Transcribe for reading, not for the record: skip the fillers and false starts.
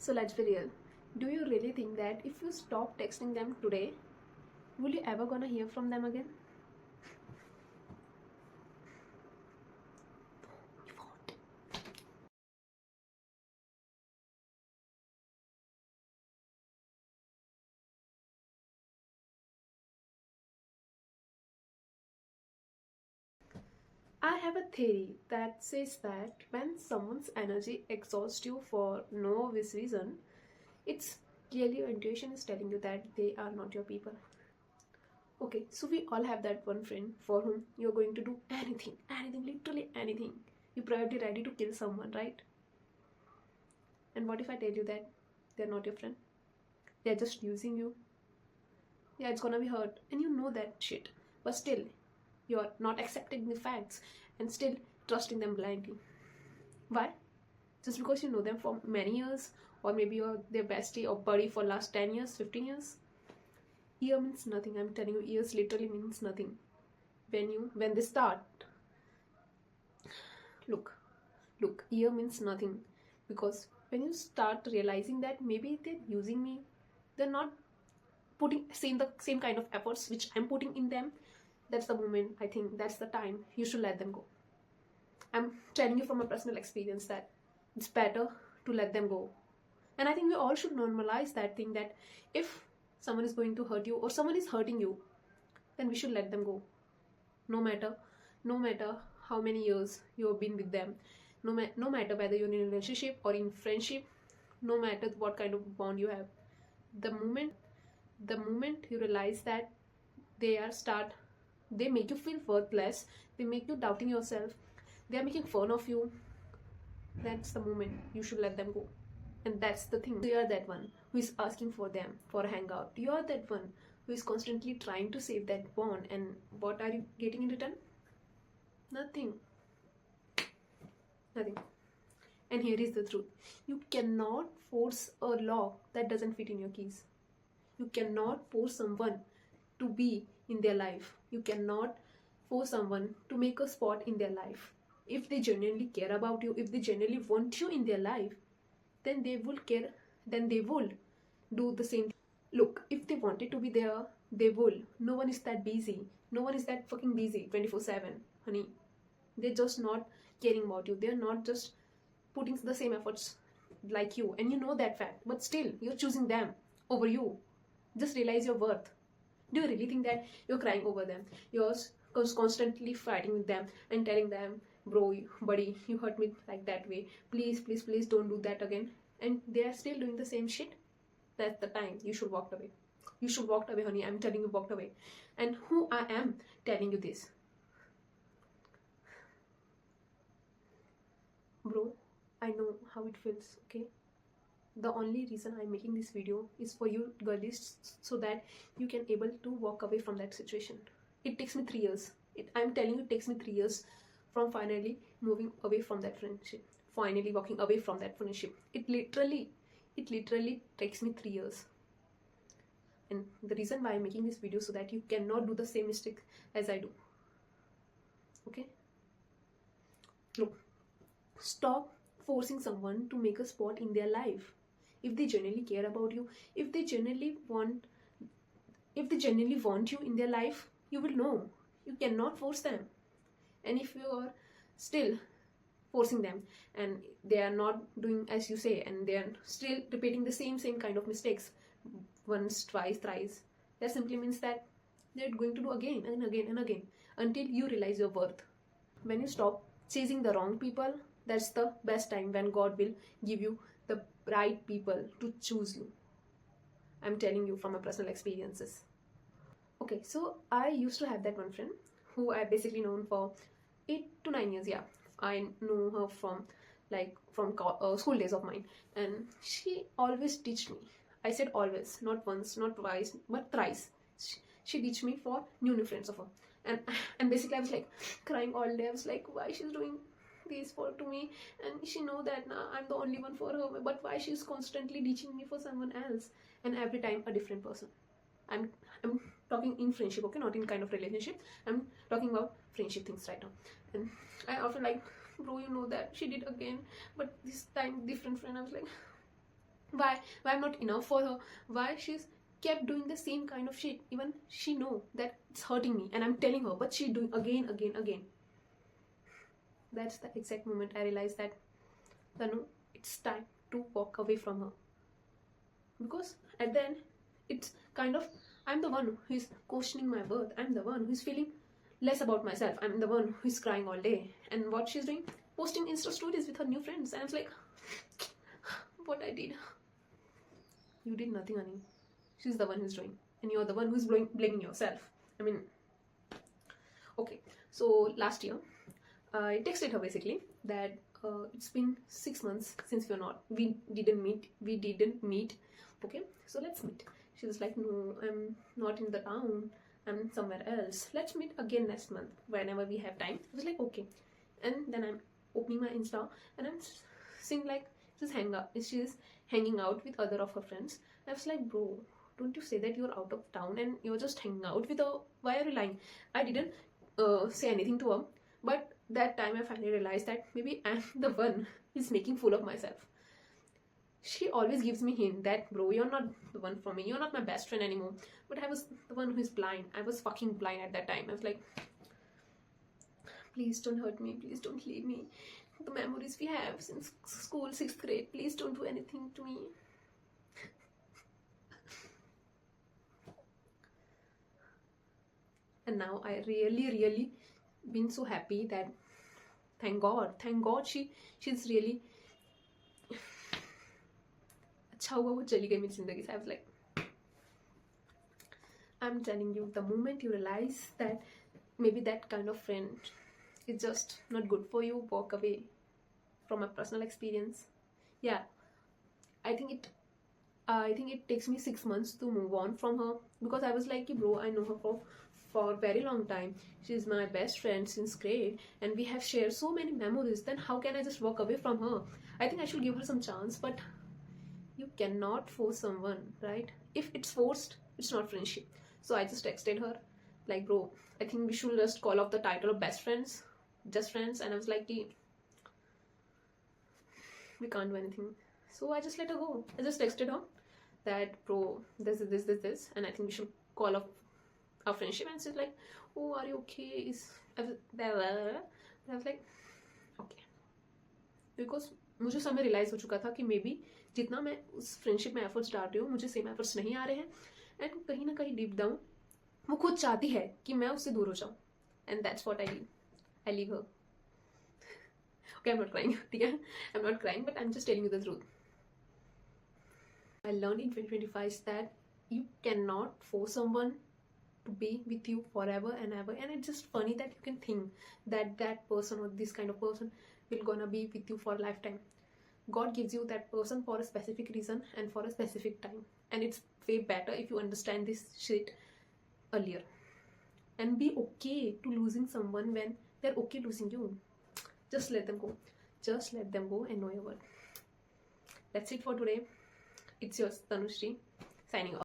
So let's be real. Do you really think that if you stop texting them today, will you ever gonna hear from them again? You won't. I have a theory that says that when someone's energy exhausts you for no obvious reason, it's clearly your intuition is telling you that they are not your people. Okay, so we all have that one friend for whom you're going to do anything, literally anything. You're probably ready to kill someone, right? And what if I tell you that they're not your friend? They're just using you. Yeah, it's gonna be hurt, and you know that shit. But still, you're not accepting the facts and still trusting them blindly. Why? Just because you know them for many years, or maybe you're their bestie or buddy for last 10 years, 15 years? Year means nothing. I'm telling you, years literally means nothing. When they start, look, year means nothing, because when you start realizing that maybe they're using me, they're not putting the same kind of efforts which I'm putting in them, that's the moment, I think that's the time you should let them go. I'm telling you from a personal experience that it's better to let them go. And I think we all should normalize that thing, that if someone is going to hurt you or someone is hurting you, then we should let them go. No matter how many years you have been with them, no matter whether you're in a relationship or in friendship, no matter what kind of bond you have, the moment you realize that they make you feel worthless, they make you doubting yourself, they are making fun of you, that's the moment you should let them go. And that's the thing. So you're that one who is asking for them for a hangout. You're that one who is constantly trying to save that bond, and what are you getting in return? Nothing. Nothing. And here is the truth. You cannot force a lock that doesn't fit in your keys. You cannot force someone to be in their life. You cannot force someone to make a spot in their life. If they genuinely care about you, if they genuinely want you in their life, then they will care, then they will do the same. Look, if they wanted to be there, they will. No one is that busy. No one is that fucking busy 24/7, honey. They're just not caring about you. They're not just putting the same efforts like you, and you know that fact, but still you're choosing them over you. Just realize your worth. Do you really think that you're crying over them? You're constantly fighting with them and telling them, bro, buddy, you hurt me like that way, please, please, please don't do that again, and they are still doing the same shit? That's the time you should walk away. You should walk away, honey. I'm telling you, walk away. And who I am telling you this, bro, I know how it feels, okay? The only reason I'm making this video is for you girlies, so that you can able to walk away from that situation. It takes me 3 years. I'm telling you, it takes me 3 years from finally moving away from that friendship, finally walking away from that friendship. It literally takes me 3 years. And the reason why I'm making this video, so that you cannot do the same mistake as I do. Okay? Look, stop forcing someone to make a spot in their life. If they genuinely care about you, if they genuinely want you in their life, you will know. You cannot force them. And if you are still forcing them and they are not doing as you say, and they are still repeating the same kind of mistakes once, twice, thrice, that simply means that they're going to do again and again and again until you realize your worth. When you stop chasing the wrong people, that's the best time when God will give you the right people to choose you. I'm telling you from my personal experiences. Okay, so I used to have that one friend who I basically known for 8 to 9 years. Yeah, I knew her from school days of mine, and she always teached me. I said always, not once, not twice, but thrice. She teach me for new friends of her, and basically I was like crying all day. I was like, why she's doing this for to me, and she know that now I'm the only one for her, but why she's constantly teaching me for someone else, and every time a different person. I'm talking in friendship, okay, not in kind of relationship. I'm talking about friendship things right now. And I often like, bro, you know that she did again, but this time different friend. I was like, Why I'm not enough for her, why she's kept doing the same kind of shit, even she know that it's hurting me and I'm telling her, but she doing again. That's the exact moment I realized that Tanu, it's time to walk away from her. Because at the end, it's kind of, I'm the one who is questioning my worth. I'm the one who's feeling less about myself. I'm the one who's crying all day. And what she's doing? Posting Insta stories with her new friends. And it's like, what I did? You did nothing, honey. She's the one who's doing. And you're the one who's blaming yourself. I mean, okay. So last year, I texted her basically that it's been 6 months since we didn't meet. Okay, so let's meet. She was like, no, I'm not in the town, I'm somewhere else, let's meet again next month whenever we have time. I was like, okay. And then I'm opening my Insta and I'm seeing like she's hanging out with other of her friends. I was like, bro, don't you say that you're out of town and you're just hanging out with her? Why are you lying? I didn't say anything to her, but that time I finally realized that maybe I'm the one who's making fool of myself. She always gives me hint that, bro, you're not the one for me, you're not my best friend anymore. But I was the one who's blind. I was fucking blind at that time. I was like, please don't hurt me, please don't leave me. The memories we have since school, 6th grade, please don't do anything to me. And now I really been so happy that thank God she's really अच्छा हुआ वो चली गई मेरी जिंदगी से. I was like, I'm telling you, the moment you realize that maybe that kind of friend is just not good for you, walk away. From my personal experience, yeah, I think it takes me 6 months to move on from her, because I was like, bro, I know her for a very long time. She's my best friend since grade and we have shared so many memories. Then how can I just walk away from her? I think I should give her some chance, but you cannot force someone, right? If it's forced, it's not friendship. So I just texted her like, bro, I think we should just call off the title of best friends, just friends. And I was like, we can't do anything. So I just let her go. I just texted her that, bro, this, and I think we should call off our friendship. And she's like, oh, are you okay? I was like, okay. Because मुझे समय realise हो चुका था कि may be जितना मैं उस friendship में एफर्ट्स डाल रही हूँ, मुझे सेम एफर्ट्स नहीं आ रहे हैं. एंड कहीं ना कहीं डीप डाउन वो खुद चाहती है कि मैं उससे दूर हो जाऊँ. And that's what I leave her. Okay, I'm not crying. I'm not crying, but I'm just telling you the truth. I learned in 2025 is that you cannot force someone to be with you forever and ever. And it's just funny that you can think that that person or this kind of person will gonna be with you for a lifetime. God gives you that person for a specific reason and for a specific time. And it's way better if you understand this shit earlier. And be okay to losing someone when they're okay losing you. Just let them go. Just let them go and know your worth. That's it for today. It's yours, Tanushree, signing off.